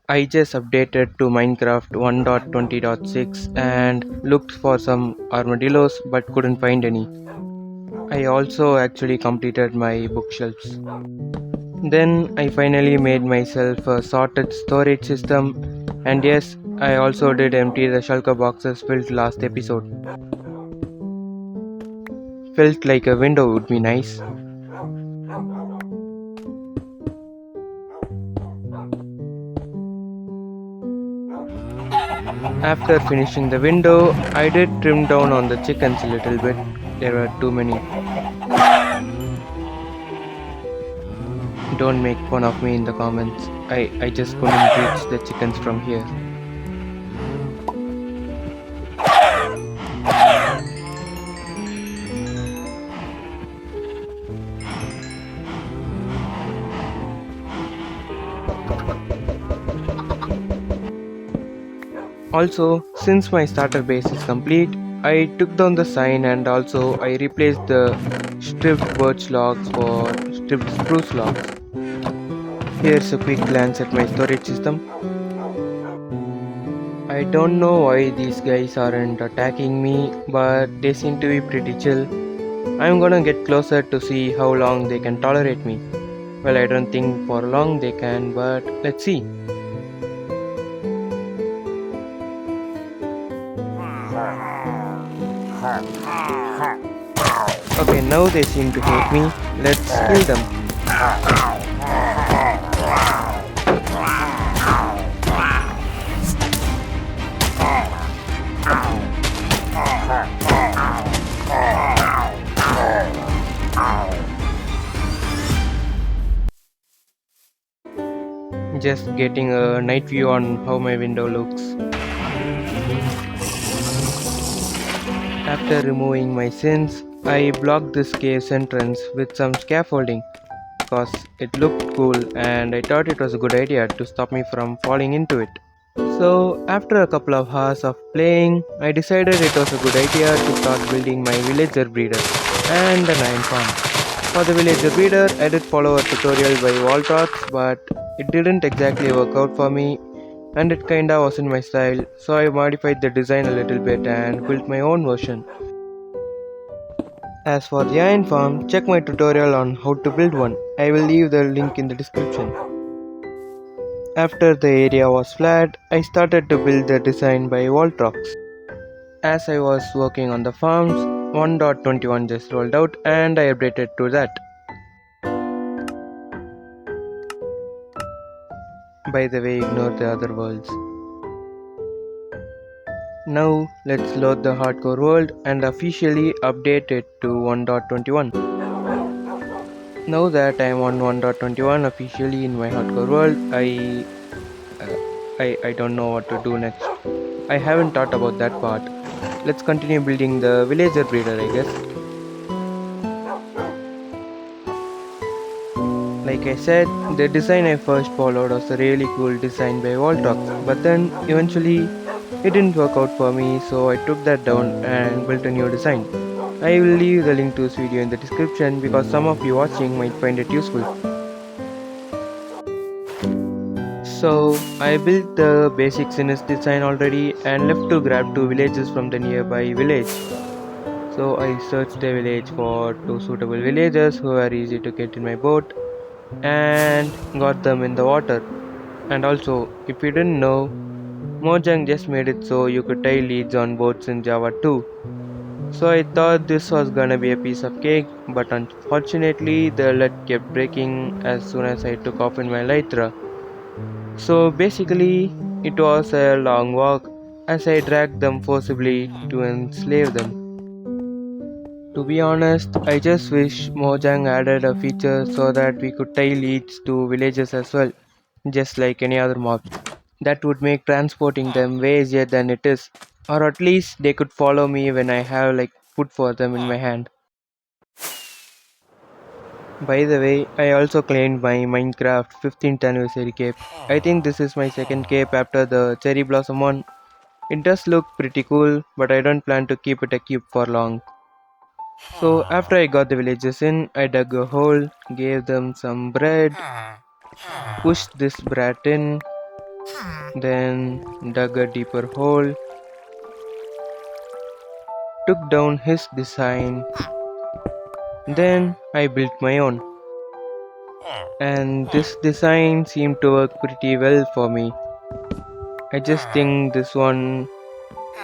I just updated to Minecraft 1.20.6 and looked for some armadillos but couldn't find any. I also actually completed my bookshelves. Then I finally made myself a sorted storage system, and yes, I also did empty the shulker boxes built last episode. Felt like a window would be nice. After finishing the window, I did trim down on the chickens a little bit. There were too many. Don't make fun of me in the comments. I just couldn't reach the chickens from here. Also, since my starter base is complete, I took down the sign and also I replaced the stripped birch logs for stripped spruce logs. Here's a quick glance at my storage system. I don't know why these guys aren't attacking me, but they seem to be pretty chill. I'm gonna get closer to see how long they can tolerate me. Well, I don't think for long they can, but let's see. Okay, now they seem to hate me. Let's kill them. Just getting a night view on how my window looks. After removing my sins, I blocked this cave's entrance with some scaffolding because it looked cool and I thought it was a good idea to stop me from falling into it. So after a couple of hours of playing, I decided it was a good idea to start building my villager breeder and an iron farm. For the villager breeder, I did follow a tutorial by Waltrox, but it didn't exactly work out for me and it kinda wasn't my style, so I modified the design a little bit and built my own version. As for the iron farm, check my tutorial on how to build one. I will leave the link in the description. After the area was flat, I started to build the design by Waltrox. As I was working on the farms, 1.21 just rolled out and I updated to that. By the way, ignore the other worlds. Now let's load the hardcore world and officially update it to 1.21. Now that I am on 1.21 officially in my hardcore world, I don't know what to do next. I haven't thought about that part. Let's continue building the villager breeder, I guess. Like I said, the design I first followed was a really cool design by Waltrox, but then eventually it didn't work out for me, so I took that down and built a new design. I will leave the link to this video in the description because some of you watching might find it useful. So I built the basics in this design already and left to grab 2 villages from the nearby village. So I searched the village for 2 suitable villagers who were easy to get in my boat and got them in the water. And also, if you didn't know, Mojang just made it so you could tie leads on boats in Java too. So I thought this was gonna be a piece of cake, but unfortunately the lead kept breaking as soon as I took off in my Lytra. So basically, it was a long walk as I dragged them forcibly to enslave them. To be honest, I just wish Mojang added a feature so that we could tie leads to villages as well, just like any other mobs. That would make transporting them way easier than it is, or at least they could follow me when I have like food for them in my hand. By the way, I also claimed my Minecraft 15th anniversary cape. I think this is my second cape after the cherry blossom one. It does look pretty cool, but I don't plan to keep it a cape for long. So after I got the villagers in, I dug a hole, gave them some bread, pushed this brat in, then dug a deeper hole, took down his design, then I built my own. And this design seemed to work pretty well for me. I just think this one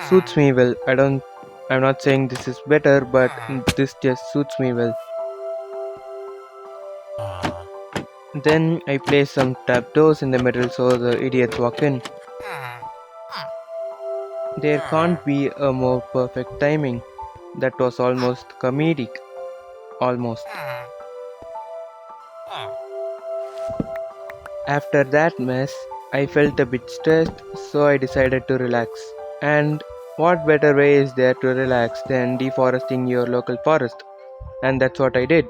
suits me well. I'm not saying this is better, but this just suits me well. Then I placed some trapdoors in the middle so the idiots walk in. There can't be a more perfect timing. That was almost comedic. Almost. After that mess, I felt a bit stressed, so I decided to relax. And what better way is there to relax than deforesting your local forest? And that's what I did.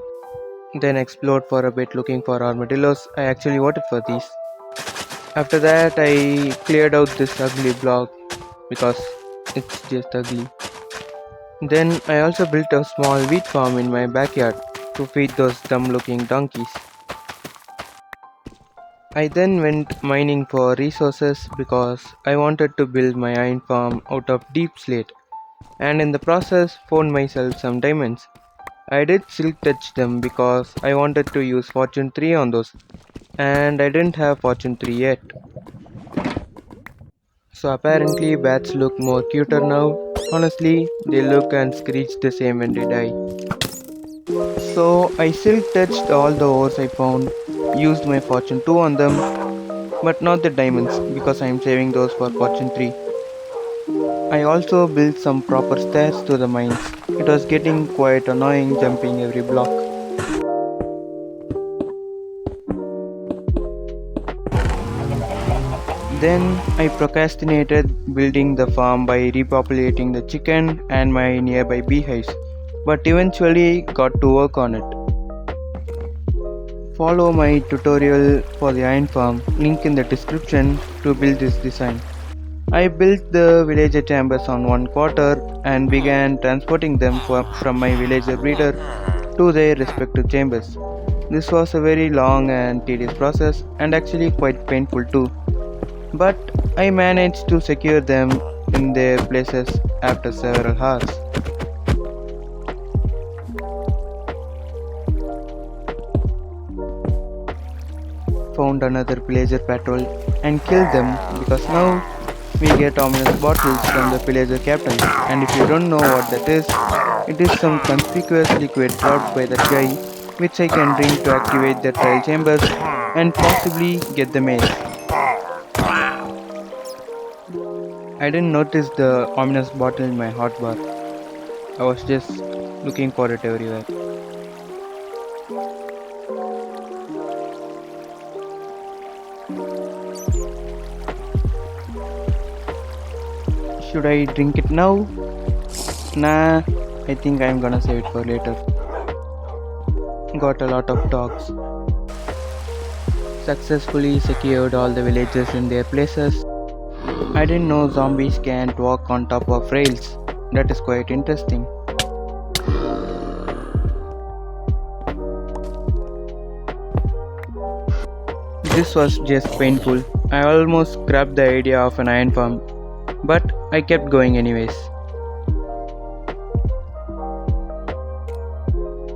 Then explored for a bit looking for armadillos. I actually voted for these. After that, I cleared out this ugly block because it's just ugly. Then I also built a small wheat farm in my backyard to feed those dumb looking donkeys. I then went mining for resources because I wanted to build my iron farm out of deep slate, and in the process found myself some diamonds. I did silk touch them because I wanted to use fortune 3 on those, and I didn't have fortune 3 yet. So apparently bats look more cuter now. Honestly, they look and screech the same when they die. So I silk touched all the ores I found, used my fortune 2 on them, but not the diamonds because I am saving those for fortune 3. I also built some proper stairs to the mines. It was getting quite annoying jumping every block. Then I procrastinated building the farm by repopulating the chicken and my nearby beehives, but eventually got to work on it. Follow my tutorial for the iron farm, link in the description to build this design. I built the villager chambers on one quarter and began transporting them from my villager breeder to their respective chambers. This was a very long and tedious process and actually quite painful too, but I managed to secure them in their places after several hours. Found another villager patrol and killed them because now we get ominous bottles from the villager captain, and if you don't know what that is, it is some conspicuous liquid brought by that guy which I can drink to activate the trial chambers and possibly get the maze. I didn't notice the ominous bottle in my hotbar. I was just looking for it everywhere. Should I drink it now? Nah, I think I'm gonna save it for later. Got a lot of dogs. Successfully secured all the villagers in their places. I didn't know zombies can't walk on top of rails. That is quite interesting. This was just painful. I almost scrapped the idea of an iron farm, but I kept going anyways.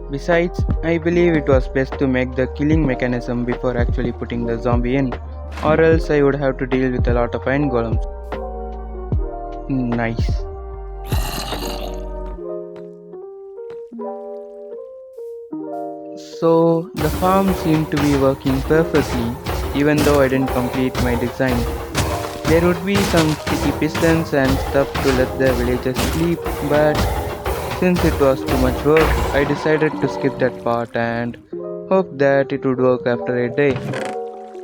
Besides, I believe it was best to make the killing mechanism before actually putting the zombie in, or else I would have to deal with a lot of iron golems. Nice. So the farm seemed to be working perfectly, even though I didn't complete my design. There would be some sticky pistons and stuff to let the villagers sleep, but since it was too much work, I decided to skip that part and hope that it would work after a day.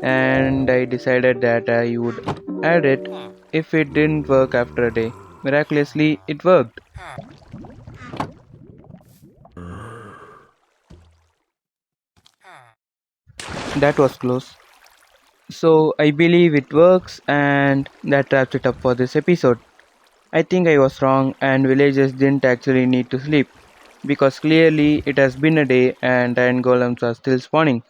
And I decided that I would add it if it didn't work after a day. Miraculously, it worked. That was close. So I believe it works, and that wraps it up for this episode. I think I was wrong, and villagers didn't actually need to sleep because clearly it has been a day and iron golems are still spawning.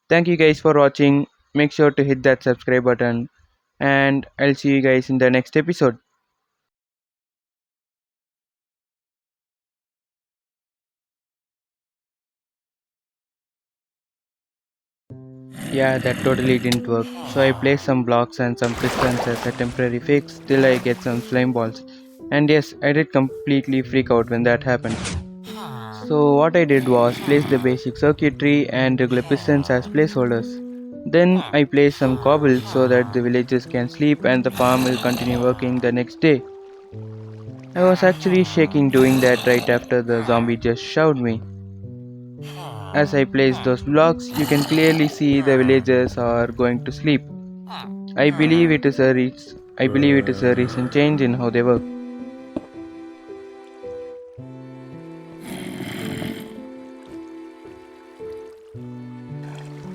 Thank you guys for watching. Make sure to hit that subscribe button, and I'll see you guys in the next episode. Yeah, that totally didn't work. So I placed some blocks and some pistons as a temporary fix till I get some slime balls. And yes, I did completely freak out when that happened. So what I did was place the basic circuitry and regular pistons as placeholders. Then I placed some cobble so that the villagers can sleep and the farm will continue working the next day. I was actually shaking doing that right after the zombie just shoved me. As I place those blocks, you can clearly see the villagers are going to sleep. I believe it is a recent change in how they work.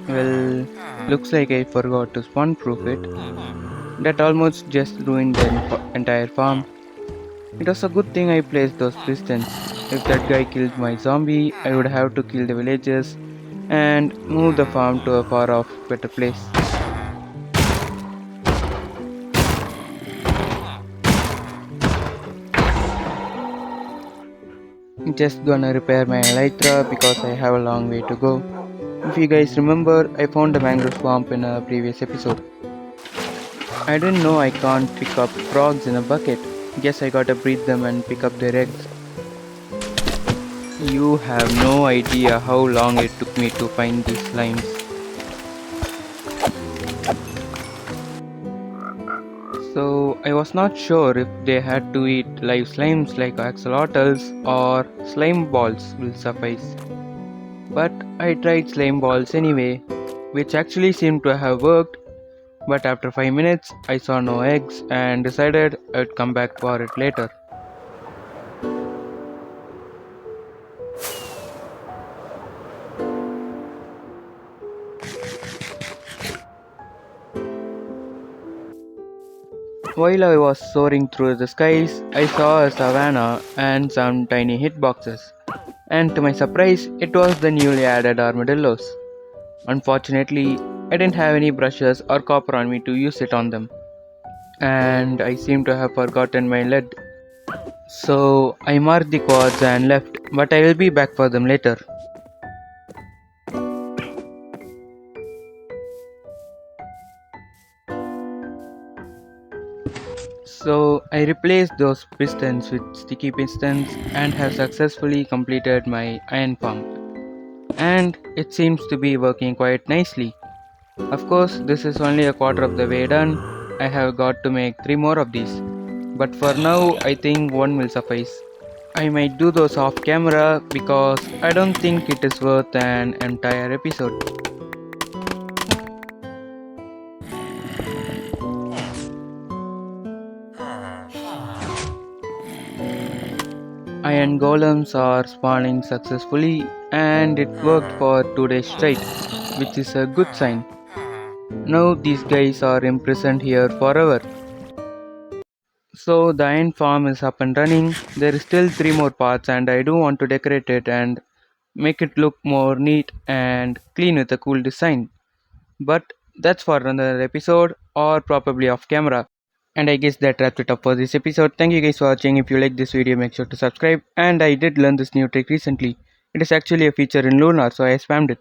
Well, looks like I forgot to spawn proof it. That almost just ruined the entire farm. It was a good thing I placed those pistons. If that guy killed my zombie, I would have to kill the villagers and move the farm to a far off better place. Just gonna repair my elytra because I have a long way to go. If you guys remember, I found a mangrove swamp in a previous episode. I didn't know I can't pick up frogs in a bucket. Guess I gotta breed them and pick up their eggs. You have no idea how long it took me to find these slimes. So I was not sure if they had to eat live slimes like axolotls or slime balls will suffice. But I tried slime balls anyway, which actually seemed to have worked. But after 5 minutes, I saw no eggs and decided I'd come back for it later. While I was soaring through the skies, I saw a savanna and some tiny hitboxes. And to my surprise, it was the newly added armadillos. Unfortunately, I didn't have any brushes or copper on me to use it on them. And I seem to have forgotten my lead. So I marked the quads and left, but I will be back for them later. So I replaced those pistons with sticky pistons and have successfully completed my iron farm. And it seems to be working quite nicely. Of course, this is only a quarter of the way done. I have got to make 3 more of these. But for now, I think one will suffice. I might do those off camera because I don't think it is worth an entire episode. Iron golems are spawning successfully and it worked for 2 days straight, which is a good sign. Now these guys are imprisoned here forever. So the iron farm is up and running. There is still 3 more parts and I do want to decorate it and make it look more neat and clean with a cool design. But that's for another episode or probably off camera. And I guess that wraps it up for this episode. Thank you guys for watching. If you like this video, make sure to subscribe. And I did learn this new trick recently. It is actually a feature in Lunar, so I spammed it.